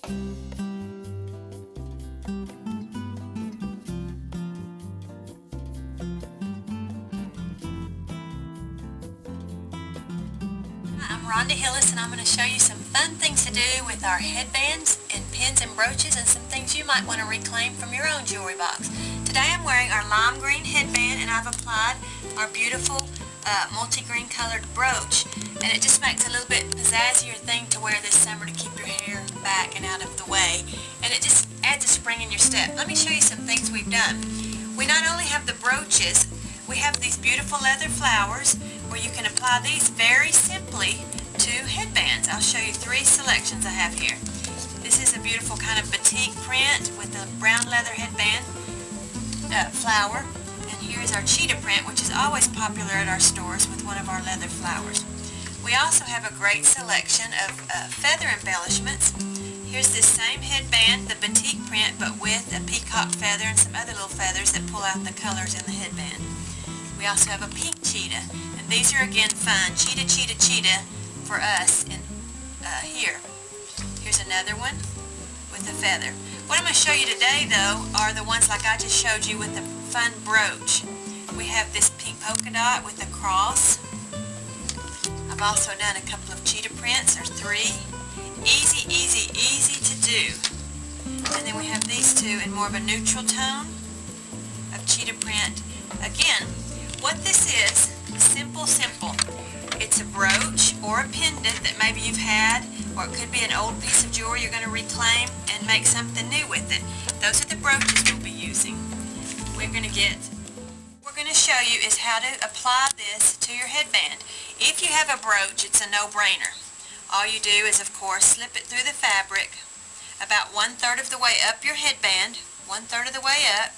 I'm Ronda Hillis, and I'm going to show you some fun things to do with our headbands and pins and brooches, and some things you might want to reclaim from your own jewelry box. Today I'm wearing our lime green headband, and I've applied our beautiful multi-green colored brooch, and it just makes a little bit pizzazzier thing to wear this summer to keep your hair back and out of the way, and it just adds a spring in your step. Let me show you some things we've done. We not only have the brooches, we have these beautiful leather flowers where you can apply these very simply to headbands. I'll show you 3 selections I have here. This is a beautiful kind of batik print with a brown leather headband flower. And here's our cheetah print, which is always popular at our stores with one of our leather flowers. We also have a great selection of feather embellishments. Here's this same headband, the batik print, but with a peacock feather and some other little feathers that pull out the colors in the headband. We also have a pink cheetah, and these are again fun. Cheetah, cheetah, cheetah for us in here. Here's another one with a feather. What I'm going to show you today, though, are the ones like I just showed you with the fun brooch. We have this pink polka dot with a cross. I've also done a couple of cheetah prints, or 3. Easy, easy, easy to do. And then we have these 2 in more of a neutral tone of cheetah print. Again, what this is, simple, simple. It's a brooch or a pendant that maybe you've had, or it could be an old piece of jewelry you're going to reclaim and make something new with it. Those are the brooches we'll be using. What we're going to show you is how to apply this to your headband. If you have a brooch, it's a no-brainer. All you do is, of course, slip it through the fabric about 1/3 of the way up your headband, 1/3 of the way up,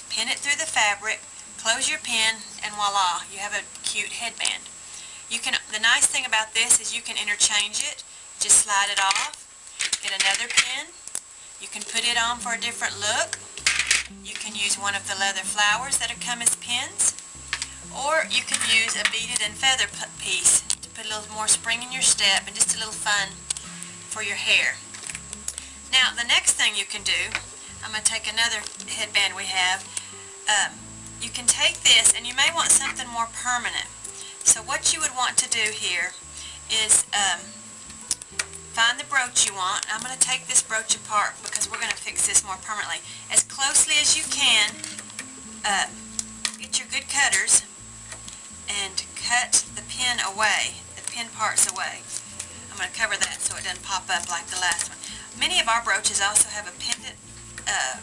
pin it through the fabric, close your pin, and voila, you have a cute headband. The nice thing about this is you can interchange it. Just slide it off, get another pin. You can put it on for a different look. You can use one of the leather flowers that come as pins, or you can use a beaded and feather piece to put a little more spring in your step and just a little fun for your hair. Now, the next thing you can do, I'm going to take another headband we have. You can take this, and you may want something more permanent. So what you would want to do here is find the brooch you want. I'm going to take this brooch apart because we're going to fix this more permanently. As closely as you can, get your good cutters and cut the pin away, the pin parts away. I'm going to cover that so it doesn't pop up like the last one. Many of our brooches also have a pendant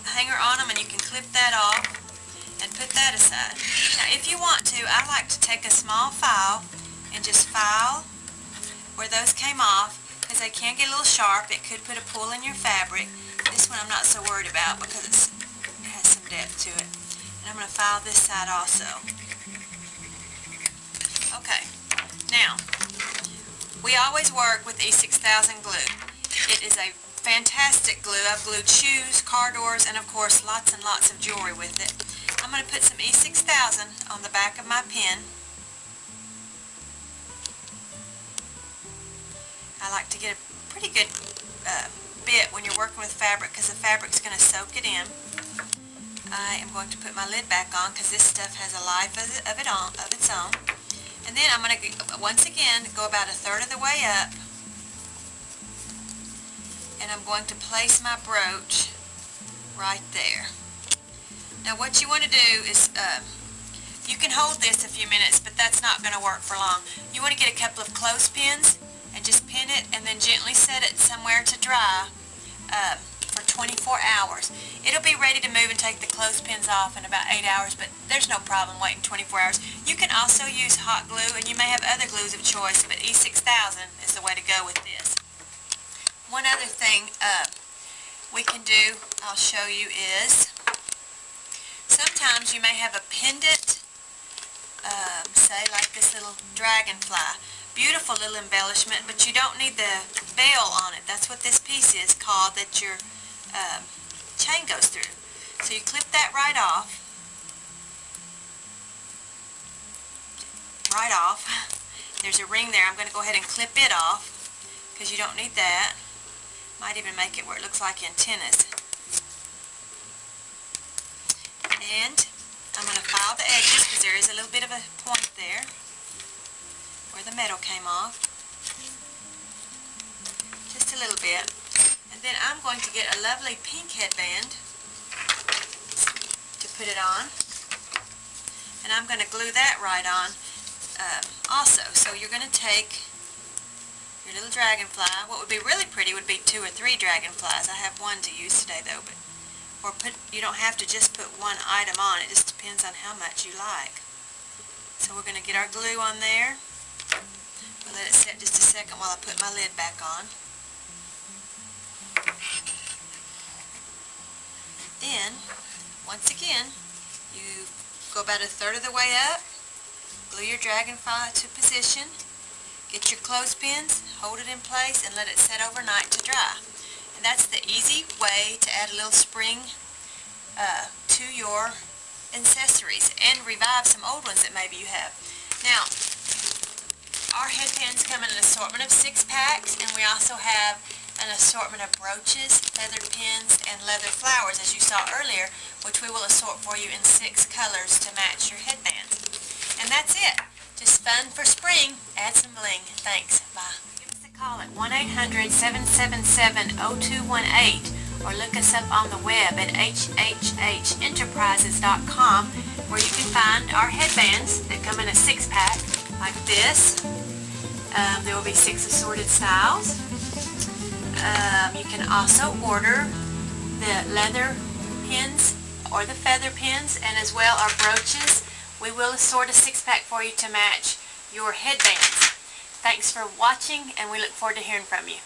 hanger on them, and you can clip that off and put that aside. Now, if you want to, I like to take a small file and just file where those came off, because they can get a little sharp. It could put a pull in your fabric. This one I'm not so worried about because it has some depth to it. And I'm going to file this side also. Okay, now, we always work with E6000 glue. It is a fantastic glue. I've glued shoes, car doors, and of course lots and lots of jewelry with it. I'm going to put some E6000 on the back of my pen. I like to get a pretty good bit when you're working with fabric because the fabric's going to soak it in. I am going to put my lid back on because this stuff has a life of its own. And then I'm going to, once again, go about 1/3 of the way up. And I'm going to place my brooch right there. Now what you want to do is, you can hold this a few minutes, but that's not going to work for long. You want to get a couple of clothespins and just pin it and then gently set it somewhere to dry for 24 hours. It'll be ready to move and take the clothespins off in about 8 hours, but there's no problem waiting 24 hours. You can also use hot glue, and you may have other glues of choice, but E6000 is the way to go with this. One other thing we can do, I'll show you, is sometimes you may have a pendant, say like this little dragonfly. Beautiful little embellishment, but you don't need the veil on it. That's what this piece is called that your chain goes through. So you clip that right off. Right off. There's a ring there. I'm going to go ahead and clip it off because you don't need that. Might even make it where it looks like antennas. And I'm going to file the edges because there is a little bit of a point there where the metal came off. Just a little bit. And then I'm going to get a lovely pink headband to put it on. And I'm going to glue that right on also. So you're going to take your little dragonfly. What would be really pretty would be 2 or 3 dragonflies. I have one to use today though, but you don't have to just put one item on. It just depends on how much you like. So we're going to get our glue on there. We'll let it set just a second while I put my lid back on. Then, once again, you go about 1/3 of the way up, glue your dragonfly to position, get your clothespins, hold it in place, and let it set overnight to dry. And that's the easy way to add a little spring to your accessories and revive some old ones that maybe you have. Now, our headbands come in an assortment of 6-packs, and we also have an assortment of brooches, feathered pins, and leather flowers, as you saw earlier, which we will assort for you in 6 colors to match your headbands. And that's it. Just fun for spring. Add some bling. Thanks. Bye. Give us a call at 1-800-777-0218 or look us up on the web at HHHenterprises.com, where you can find our headbands that come in a 6-pack like this. There will be 6 assorted styles. You can also order the leather pins or the feather pins, and as well our brooches. We will assort a 6-pack for you to match your headbands. Thanks for watching, and we look forward to hearing from you.